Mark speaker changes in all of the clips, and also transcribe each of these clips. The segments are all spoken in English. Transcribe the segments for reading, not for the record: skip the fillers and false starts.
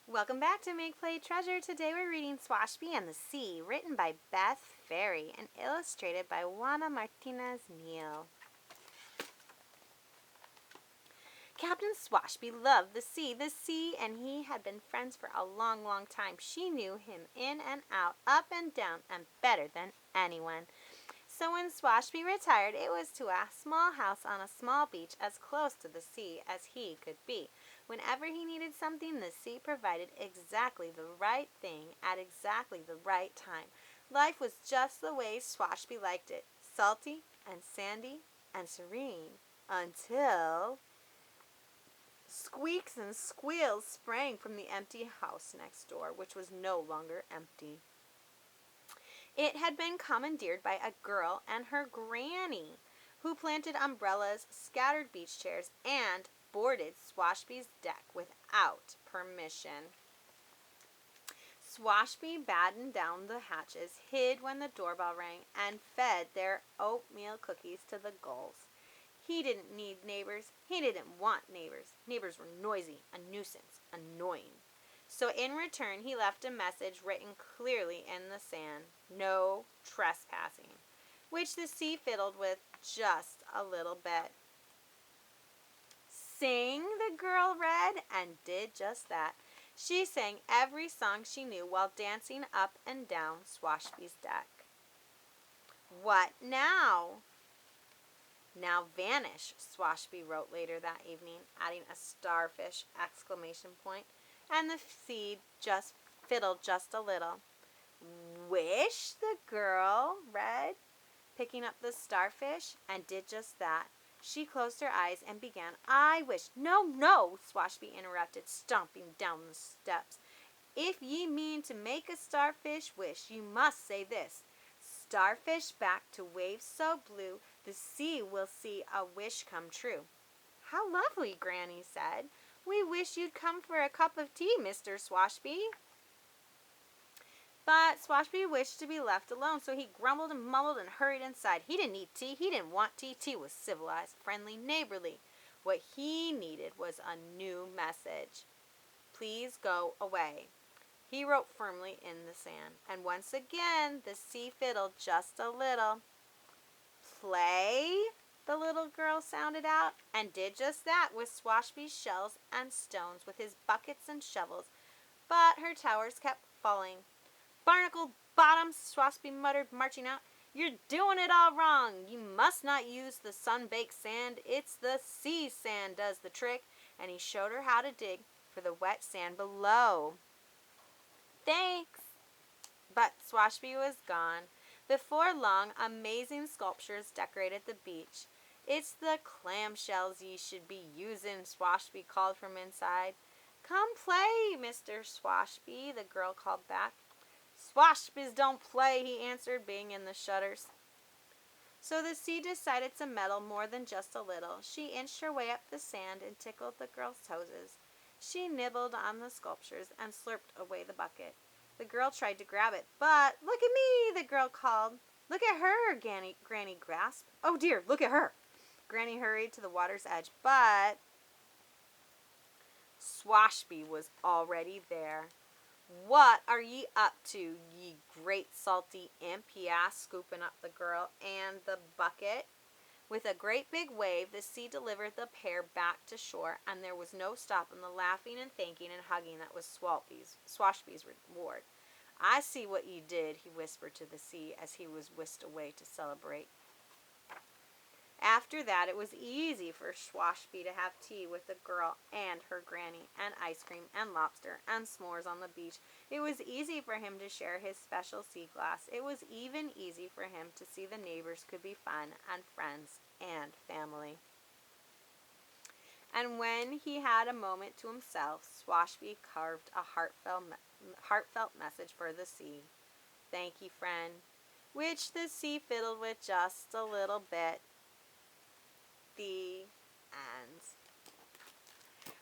Speaker 1: Welcome back to Make Play Treasure. Today we're reading Swashby and the Sea, written by Beth Ferry and illustrated by Juana Martinez Neal. Captain Swashby loved the sea, and he had been friends for a long, long time. She knew him in and out, up and down, and better than anyone. So when Swashby retired, it was to a small house on a small beach as close to the sea as he could be. Whenever he needed something, the sea provided exactly the right thing at exactly the right time. Life was just the way Swashby liked it, salty and sandy and serene, until squeaks and squeals sprang from the empty house next door, which was no longer empty. It had been commandeered by a girl and her granny, who planted umbrellas, scattered beach chairs, and boarded Swashby's deck without permission. Swashby battened down the hatches, hid when the doorbell rang, and fed their oatmeal cookies to the gulls. He didn't need neighbors. He didn't want neighbors. Neighbors were noisy, a nuisance, annoying. So in return, he left a message written clearly in the sand, "No trespassing," which the sea fiddled with just a little bit. "Sing," the girl read, and did just that. She sang every song she knew while dancing up and down Swashby's deck. "What now?" "Now vanish," Swashby wrote later that evening, adding a starfish exclamation point, and the sea just fiddled just a little. "Wish," the girl read, picking up the starfish, and did just that. She closed her eyes and began, "I wish—" "No, no," Swashby interrupted, stomping down the steps. "If ye mean to make a starfish wish, you must say this: 'Starfish back to waves so blue, the sea will see a wish come true.'" "How lovely," Granny said. "We wish you'd come for a cup of tea, Mr. Swashby." But Swashby wished to be left alone, so he grumbled and mumbled and hurried inside. He didn't need tea. He didn't want tea. Tea was civilized, friendly, neighborly. What he needed was a new message. "Please go away," he wrote firmly in the sand. And once again, the sea fiddled just a little. "Play?" the little girl sounded out, and did just that with Swashby's shells and stones, with his buckets and shovels. But her towers kept falling. "Barnacle bottoms," Swashby muttered, marching out. "You're doing it all wrong. You must not use the sun-baked sand. It's the sea sand does the trick." And he showed her how to dig for the wet sand below. "Thanks." But Swashby was gone. Before long, amazing sculptures decorated the beach. "It's the clamshells ye should be usin'," Swashby called from inside. "Come play, Mr. Swashby," the girl called back. "Swashbys don't play," he answered, being in the shutters. So the sea decided to meddle more than just a little. She inched her way up the sand and tickled the girl's toes. She nibbled on the sculptures and slurped away the bucket. The girl tried to grab it, but "Look at me," the girl called. "Look at her," Granny gasped. "Oh dear, look at her." Granny hurried to the water's edge, but Swashby was already there. "What are ye up to, ye great salty imp?" he asked, scooping up the girl and the bucket. With a great big wave, the sea delivered the pair back to shore, and there was no stopping the laughing and thanking and hugging that was Swashby's reward. "I see what ye did," he whispered to the sea as he was whisked away to celebrate. After that, it was easy for Swashby to have tea with the girl and her granny, and ice cream and lobster and s'mores on the beach. It was easy for him to share his special sea glass. It was even easy for him to see the neighbors could be fun and friends and family. And when he had a moment to himself, Swashby carved a heartfelt message for the sea. "Thank you, friend," which the sea fiddled with just a little bit. The end.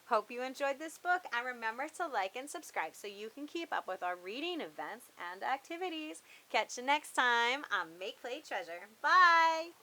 Speaker 1: Hope you enjoyed this book, and remember to like and subscribe so you can keep up with our reading events and activities. Catch you next time on Make Play Treasure. Bye!